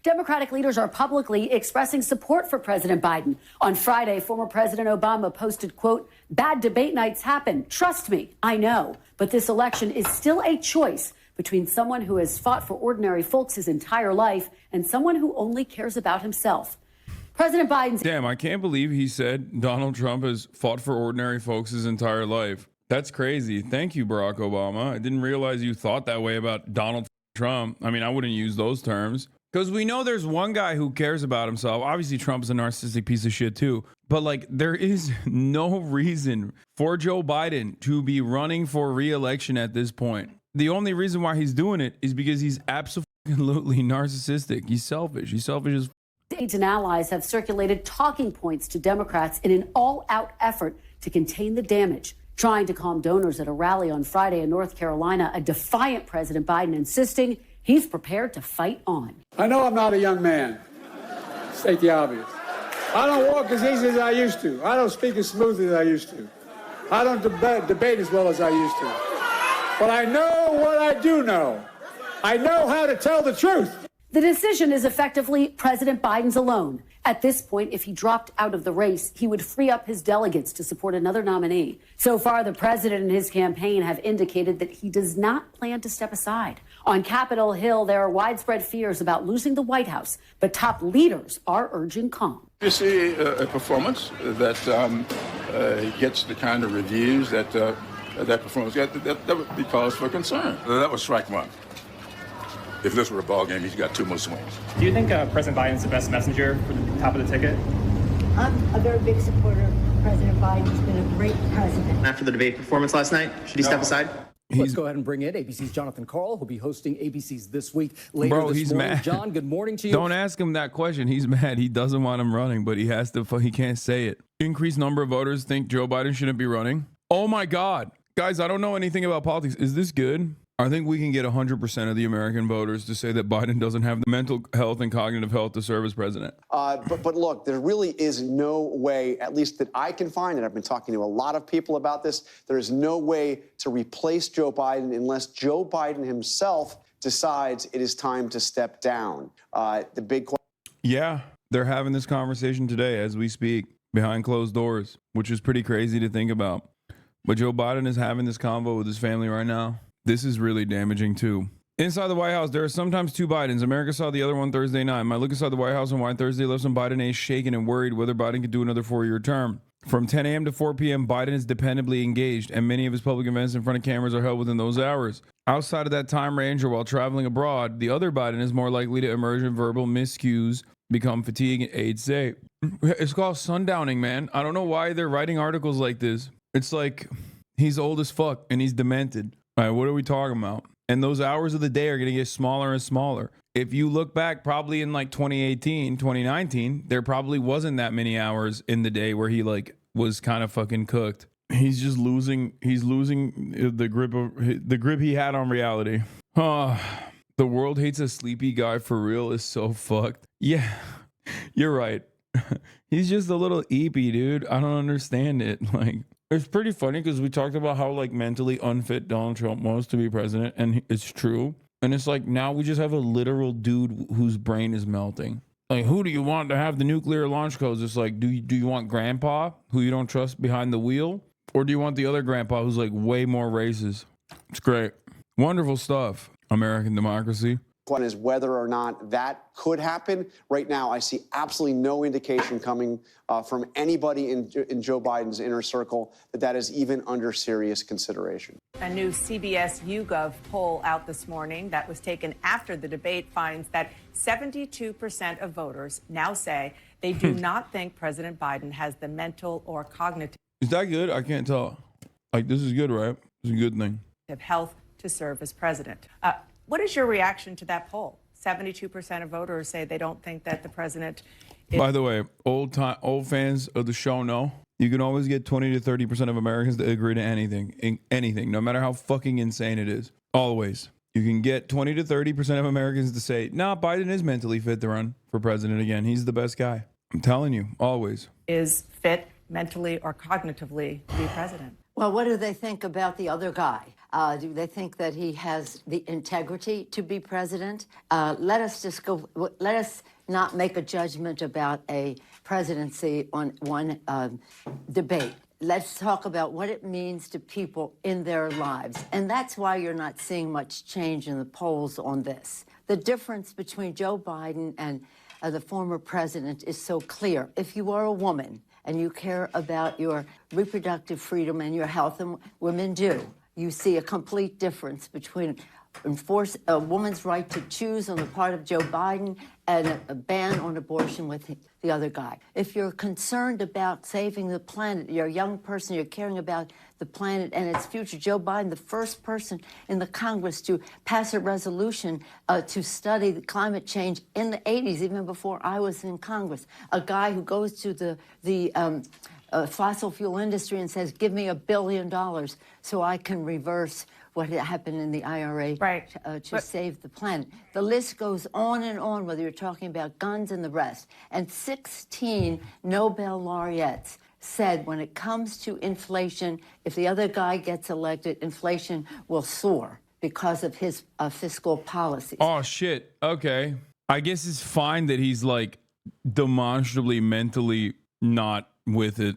Democratic leaders are publicly expressing support for President Biden. On Friday, former President Obama posted, quote, "Bad debate nights happen. Trust me, I know. But this election is still a choice between someone who has fought for ordinary folks his entire life and someone who only cares about himself." President Biden's... Damn, I can't believe he said Donald Trump has fought for ordinary folks his entire life. That's crazy. Thank you, Barack Obama. I didn't realize you thought that way about Donald Trump. I mean, I wouldn't use those terms. Because we know there's one guy who cares about himself. Obviously, Trump's a narcissistic piece of shit, too. But, like, there is no reason for Joe Biden to be running for re-election at this point. The only reason why he's doing it is because he's absolutely narcissistic. He's selfish. He's selfish as... Aides and allies have circulated talking points to Democrats in an all-out effort to contain the damage. Trying to calm donors at a rally on Friday in North Carolina, a defiant President Biden insisting he's prepared to fight on. I know I'm not a young man. State the obvious. I don't walk as easy as I used to. I don't speak as smoothly as I used to. I don't debate as well as I used to. But I know what I do know. I know how to tell the truth. The decision is effectively President Biden's alone. At this point, if he dropped out of the race, he would free up his delegates to support another nominee. So far, the president and his campaign have indicated that he does not plan to step aside. On Capitol Hill, there are widespread fears about losing the White House, but top leaders are urging calm. You see a performance that gets the kind of reviews that that performance got, that would be cause for concern. That was strike one. If this were a ball game, he's got two more swings. Do you think President Biden's the best messenger for the top of the ticket? I'm a very big supporter of President Biden. He's been a great president. After the debate performance last night, should he step aside? Let's go ahead and bring in ABC's Jonathan Karl, who'll be hosting ABC's This Week later this morning. Mad. John, good morning to you. Don't ask him that question. He's mad. He doesn't want him running, but he has to. He can't say it. Increased number of voters think Joe Biden shouldn't be running. Oh my God. Guys, I don't know anything about politics. Is this good? I think we can get 100% of the American voters to say that Biden doesn't have the mental health and cognitive health to serve as president. But look, there really is no way, at least that I can find, and I've been talking to a lot of people about this, there is no way to replace Joe Biden unless Joe Biden himself decides it is time to step down. The big question. Yeah, they're having this conversation today as we speak behind closed doors, which is pretty crazy to think about. But Joe Biden is having this convo with his family right now. This is really damaging, too. Inside the White House, there are sometimes two Bidens. America saw the other one Thursday night. My look inside the White House on why Thursday left some Biden aides shaken and worried whether Biden could do another 4-year term. From 10 a.m. to 4 p.m., Biden is dependably engaged, and many of his public events in front of cameras are held within those hours. Outside of that time range or while traveling abroad, the other Biden is more likely to emerge in verbal miscues, become fatigued, and aides say. It's called sundowning, man. I don't know why they're writing articles like this. It's like he's old as fuck, and he's demented. All right, what are we talking about? And those hours of the day are going to get smaller and smaller. If you look back probably in like 2018, 2019, there probably wasn't that many hours in the day where he like was kind of fucking cooked. He's just losing the grip he had on reality. The world hates a sleepy guy for real is so fucked. Yeah, you're right. He's just a little eepy, dude. I don't understand it. Like, it's pretty funny because we talked about how like mentally unfit Donald Trump was to be president, and it's true. And it's like now we just have a literal dude whose brain is melting. Like, who do you want to have the nuclear launch codes? It's like, do you want grandpa who you don't trust behind the wheel? Or do you want the other grandpa who's like way more racist? It's great. Wonderful stuff. American democracy. One is whether or not that could happen. Right now, I see absolutely no indication coming from anybody in Joe Biden's inner circle that is even under serious consideration. A new CBS YouGov poll out this morning that was taken after the debate finds that 72% of voters now say they do not think President Biden has the mental or cognitive. Is that good? I can't tell. Like, this is good, right? It's a good thing. Health to serve as president. What is your reaction to that poll? 72% of voters say they don't think that the president is... By the way, old fans of the show know you can always get 20 to 30% of Americans to agree to anything, no matter how fucking insane it is. Always. You can get 20 to 30% of Americans to say, nah, Biden is mentally fit to run for president again. He's the best guy. I'm telling you, always. Is fit mentally or cognitively to be president. Well, what do they think about the other guy? Do they think that he has the integrity to be president? Let us not make a judgment about a presidency on one debate. Let's talk about what it means to people in their lives. And that's why you're not seeing much change in the polls on this. The difference between Joe Biden and the former president is so clear. If you are a woman and you care about your reproductive freedom and your health, and women do, you see a complete difference between enforce a woman's right to choose on the part of Joe Biden and a ban on abortion with the other guy. If you're concerned about saving the planet, you're a young person, you're caring about the planet and its future. Joe Biden, the first person in the Congress to pass a resolution to study the climate change in the 80s, even before I was in Congress. A guy who goes to the fossil fuel industry and says, give me $1 billion so I can reverse what happened in the IRA to save the planet. The list goes on and on, whether you're talking about guns and the rest. And 16 Nobel laureates said when it comes to inflation, if the other guy gets elected, inflation will soar because of his fiscal policies. Oh, shit. Okay. I guess it's fine that he's like demonstrably mentally not with it.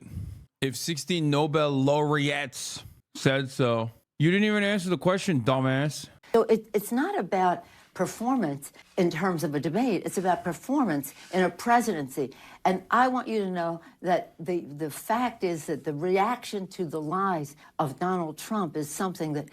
If 16 Nobel laureates said so. You didn't even answer the question, dumbass. So it's not about performance in terms of a debate. It's about performance in a presidency. And I want you to know that the fact is that the reaction to the lies of Donald Trump is something that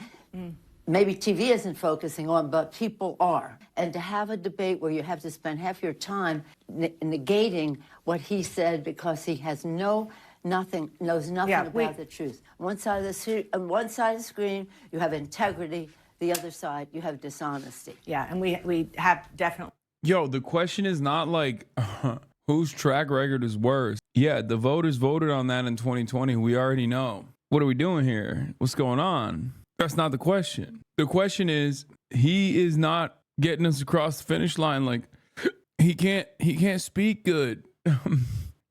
maybe TV isn't focusing on, but people are. And to have a debate where you have to spend half your time negating what he said because he has knows nothing about the truth. On one side of the screen, you have integrity. The other side, you have dishonesty. Yeah, and we have definitely. Yo, the question is not like whose track record is worse. Yeah, the voters voted on that in 2020. We already know. What are we doing here? What's going on? That's not the question. The question is he is not getting us across the finish line. Like he can't speak good.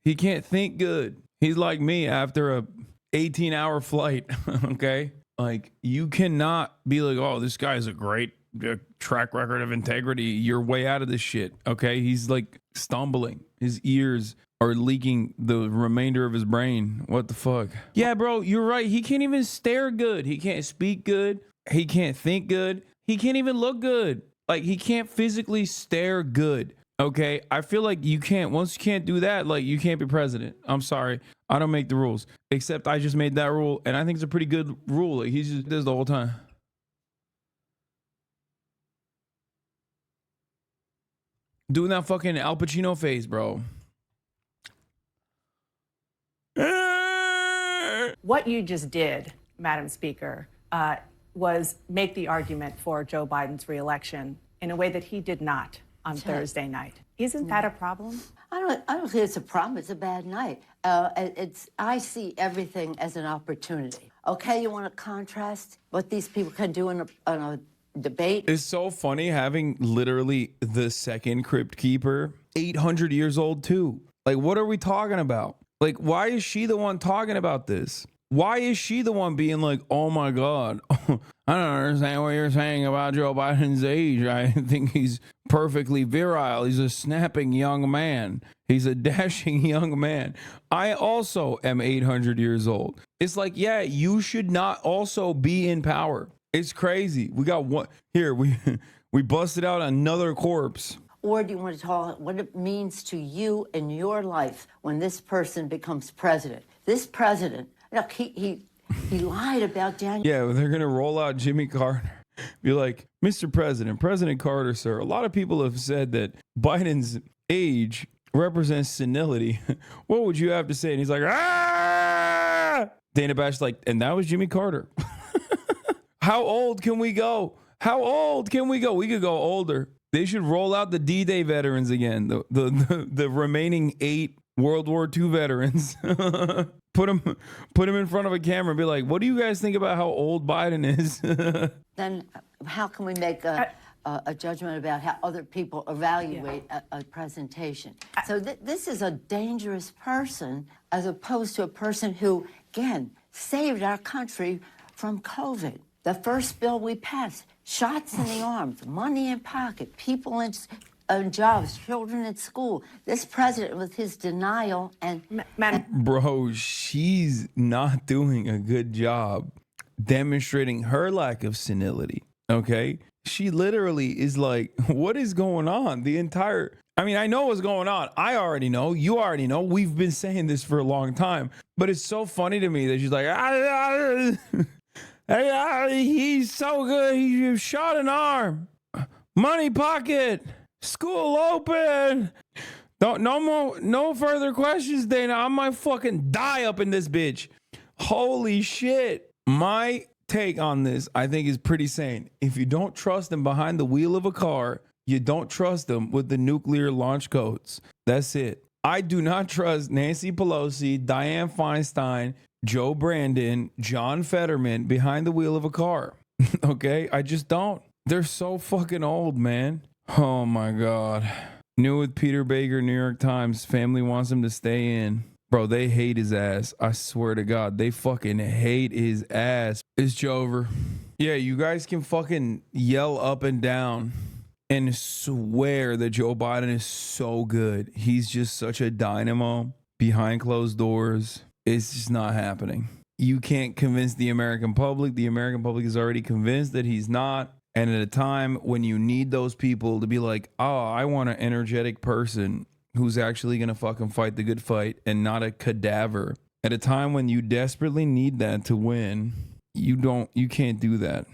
He can't think good. He's like me after a 18-hour flight, okay? Like, you cannot be like, oh, this guy's a great track record of integrity. You're way out of this shit, okay? He's like stumbling. His ears are leaking the remainder of his brain. What the fuck? Yeah, bro, you're right. He can't even stare good. He can't speak good. He can't think good. He can't even look good. Like, he can't physically stare good. Okay, I feel like once you can't do that, like you can't be president. I'm sorry. I don't make the rules. Except I just made that rule and I think it's a pretty good rule. Like he just does the whole time. Doing that fucking Al Pacino face, bro. What you just did, Madam Speaker, was make the argument for Joe Biden's reelection in a way that he did not on Thursday night. Isn't that a problem? I don't think it's a problem. It's a bad night. I see everything as an opportunity. Okay, you want to contrast what these people can do in a debate? It's so funny having literally the second crypt keeper, 800 years old too. Like, what are we talking about? Like, why is she the one talking about this? Why is she the one being like, oh my God, I don't understand what you're saying about Joe Biden's age. I think he's perfectly virile. He's a snapping young man. He's a dashing young man. I also am 800 years old. It's like, yeah, you should not also be in power. It's crazy. We got one here. We busted out another corpse. Or do you want to talk what it means to you in your life when this person becomes president? This president, look, he lied about Daniel. Yeah, they're going to roll out Jimmy Carter. Be like, Mr. President, President Carter, sir, a lot of people have said that Biden's age represents senility. What would you have to say? And he's like, ah! Dana Bash like, and that was Jimmy Carter. How old can we go? How old can we go? We could go older. They should roll out the D-Day veterans again. The remaining 8 World War II veterans. Put them in front of a camera and be like, what do you guys think about how old Biden is? Then how can we make a judgment about how other people evaluate a presentation? So this is a dangerous person as opposed to a person who, again, saved our country from COVID. The first bill we passed, shots in the arms, money in pocket, people in jobs, children in school. This president with his denial and... Bro, she's not doing a good job demonstrating her lack of senility, okay? She literally is like, what is going on? I mean, I know what's going on. I already know. You already know. We've been saying this for a long time. But it's so funny to me that she's like, he's so good. He shot an arm. Money pocket. School open. No further questions, Dana. I might fucking die up in this bitch. Holy shit. My take on this, I think, is pretty sane. If you don't trust him behind the wheel of a car, you don't trust him with the nuclear launch codes. That's it. I do not trust Nancy Pelosi, Dianne Feinstein, Joe Brandon, John Fetterman behind the wheel of a car. Okay? I just don't. They're so fucking old, man. Oh my God. New with Peter Baker, New York Times. Family wants him to stay in. Bro, they hate his ass. I swear to God, they fucking hate his ass. It's Jover. Yeah, you guys can fucking yell up and down and swear that Joe Biden is so good. He's just such a dynamo behind closed doors. It's just not happening. You can't convince the American public. The American public is already convinced that he's not. And at a time when you need those people to be like, oh, I want an energetic person who's actually going to fucking fight the good fight and not a cadaver. At a time when you desperately need that to win, you can't do that.